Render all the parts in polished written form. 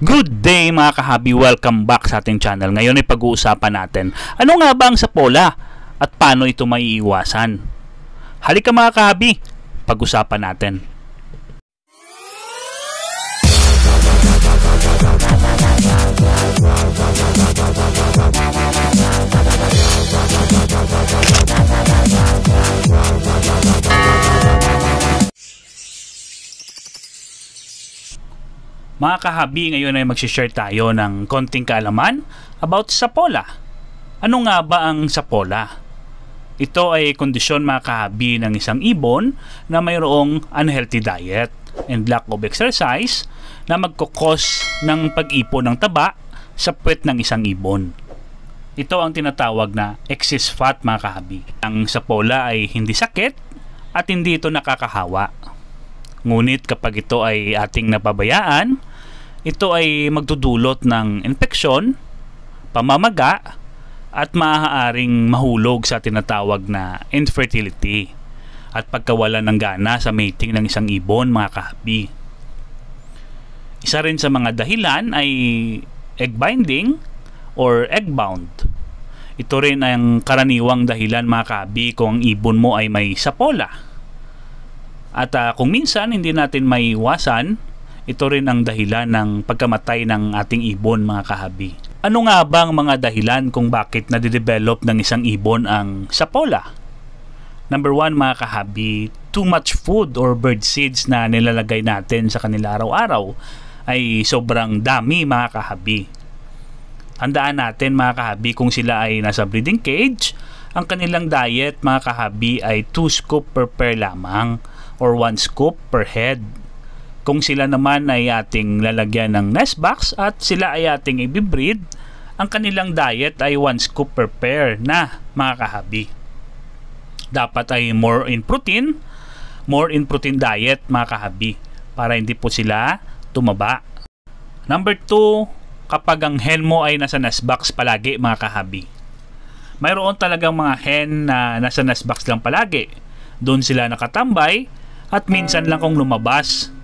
Good day mga kahabi, welcome back sa ating channel. Ngayon ay pag-uusapan natin, ano nga ba ang sapola at paano ito maiiwasan? Halika mga kahabi, pag-usapan natin. Mga kahabi, ngayon ay mag-share tayo ng konting kaalaman about sapola. Ano nga ba ang sapola? Ito ay kondisyon mga kahabi ng isang ibon na mayroong unhealthy diet and lack of exercise na magkukos ng pag-ipon ng taba sa puwet ng isang ibon. Ito ang tinatawag na excess fat mga kahabi. Ang sapola ay hindi sakit at hindi ito nakakahawa. Ngunit kapag ito ay ating napabayaan, ito ay magdudulot ng infeksyon, pamamaga, at maaaring mahulog sa tinatawag na infertility at pagkawalan ng gana sa mating ng isang ibon mga kahabi. Isa rin sa mga dahilan ay egg binding or egg bound. Ito rin ang karaniwang dahilan mga kahabi kung ang ibon mo ay may sapola. At kung minsan hindi natin maiwasan, ito rin ang dahilan ng pagkamatay ng ating ibon mga kahabi. Ano nga ba ang mga dahilan kung bakit nade-develop ng isang ibon ang sapola? Number 1 mga kahabi, too much food or bird seeds na nilalagay natin sa kanila araw-araw ay sobrang dami mga kahabi. Handaan natin mga kahabi kung sila ay nasa breeding cage, ang kanilang diet mga kahabi ay 2 scoop per pair lamang or 1 scoop per head. Kung sila naman ay ating lalagyan ng nest box at sila ay ating i-breed, ang kanilang diet ay 1 scoop per pair na mga kahabi. Dapat ay more in protein diet mga kahabi para hindi po sila tumaba. Number 2, kapag ang hen mo ay nasa nest box palagi mga kahabi. Mayroon talagang mga hen na nasa nest box lang palagi. Doon sila nakatambay at minsan lang kung lumabas.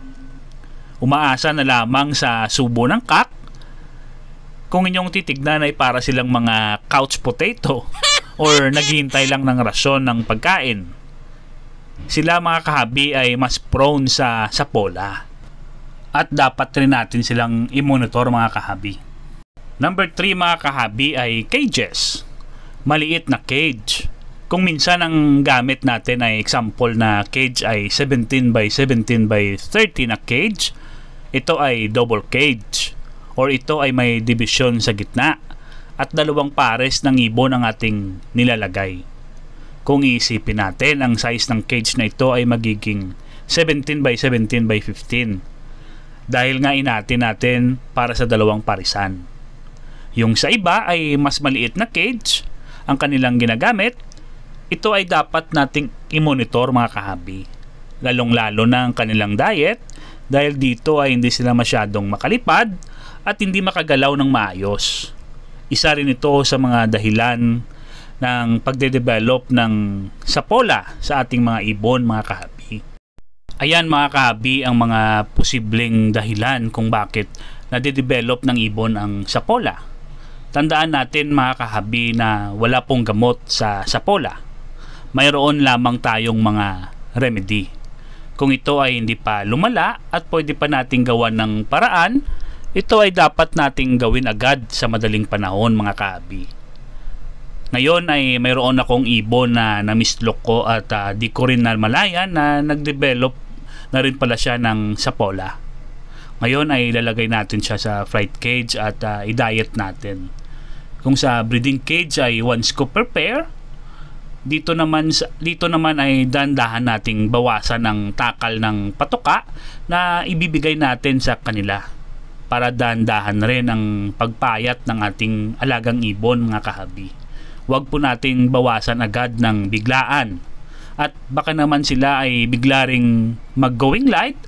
Umaasa na lamang sa subo ng kak. Kung inyong titignan ay para silang mga couch potato or naghihintay lang ng rasyon ng pagkain. Sila mga kahabi ay mas prone sa sapola. At dapat rin natin silang i-monitor mga kahabi. Number 3 mga kahabi ay cages. Maliit na cage. Kung minsan ang gamit natin ay example na cage ay 17 by 17 by 30 na cage, ito ay double cage or ito ay may division sa gitna at dalawang pares ng ibon ang ating nilalagay. Kung iisipin natin, ang size ng cage na ito ay magiging 17 by 17 by 15 dahil nga inatin natin para sa dalawang parisan. Yung sa iba ay mas maliit na cage ang kanilang ginagamit. Ito ay dapat nating i-monitor mga kahabi, lalong-lalo na ang kanilang diet dahil dito ay hindi sila masyadong makalipad at hindi makagalaw ng maayos. Isa rin ito sa mga dahilan ng pagde-develop ng sapola sa ating mga ibon mga kahabi. Ayan mga kahabi ang mga posibleng dahilan kung bakit nade-develop ng ibon ang sapola. Tandaan natin mga kahabi na wala pong gamot sa sapola. Mayroon lamang tayong mga remedy. Kung ito ay hindi pa lumala at pwede pa nating gawan ng paraan, ito ay dapat nating gawin agad sa madaling panahon mga kahabi. Ngayon ay mayroon akong ibon na namislok ko at di ko rin namalayan na nag-develop na rin pala siya ng sapola. Ngayon ay ilalagay natin siya sa flight cage at i-diet natin. Kung sa breeding cage ay 1 scoop per pair, dito naman ay dandahan nating bawasan ang takal ng patuka na ibibigay natin sa kanila para dandahan rin ang pagpayat ng ating alagang ibon mga kahabi. Huwag po nating bawasan agad ng biglaan at baka naman sila ay bigla ring mag-going light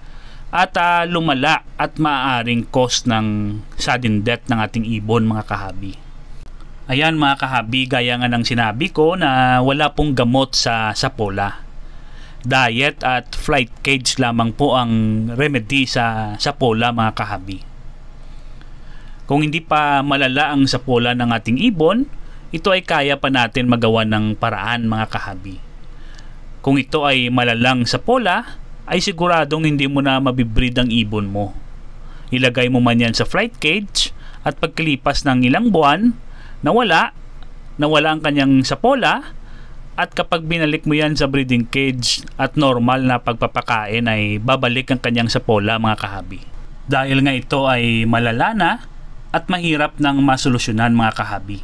at lumala at maaaring cause ng sudden death ng ating ibon mga kahabi. Ayan mga kahabi, gaya nga ng sinabi ko na wala pong gamot sa sapola. Diet at flight cage lamang po ang remedy sa sapola mga kahabi. Kung hindi pa malala ang sapola ng ating ibon, ito ay kaya pa natin magawa ng paraan mga kahabi. Kung ito ay malalang sapola, ay siguradong hindi mo na mabibreed ang ibon mo. Ilagay mo man yan sa flight cage at pagkalipas ng ilang buwan, nawala ang kanyang sapola, at kapag binalik mo yan sa breeding cage at normal na pagpapakain ay babalik ang kanyang sapola mga kahabi. Dahil nga ito ay malala na at mahirap nang masolusyonan mga kahabi.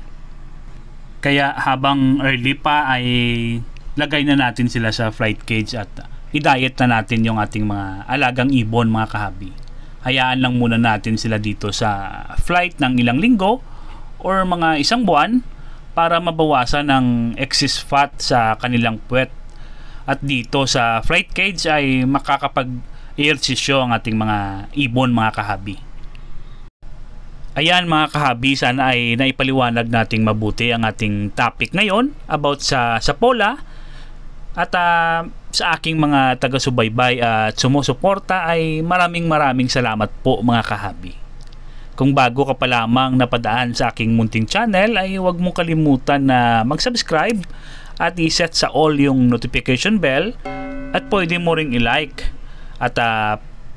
Kaya habang early pa ay lagay na natin sila sa flight cage at i-diet na natin yung ating mga alagang ibon mga kahabi. Hayaan lang muna natin sila dito sa flight ng ilang linggo or mga isang buwan para mabawasan ang excess fat sa kanilang puwet. At dito sa flight cage ay makakapag-ehersisyo ang ating mga ibon mga kahabi. Ayan mga kahabi, sana ay naipaliwanag nating mabuti ang ating topic ngayon about sa sapola. At sa aking mga taga-subaybay at sumusuporta ay maraming salamat po mga kahabi. Kung bago ka pa lamang napadaan sa aking munting channel ay huwag mong kalimutan na mag-subscribe at i-set sa all yung notification bell, at pwede mo ring i-like at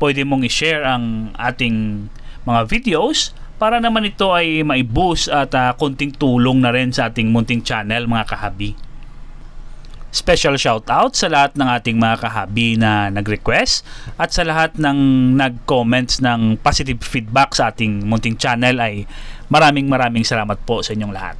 pwede mong i-share ang ating mga videos para naman ito ay mai-boost at konting tulong na rin sa ating munting channel mga kahabi. Special shoutout sa lahat ng ating mga kahabi na nag-request at sa lahat ng nag-comments ng positive feedback sa ating munting channel ay maraming salamat po sa inyong lahat.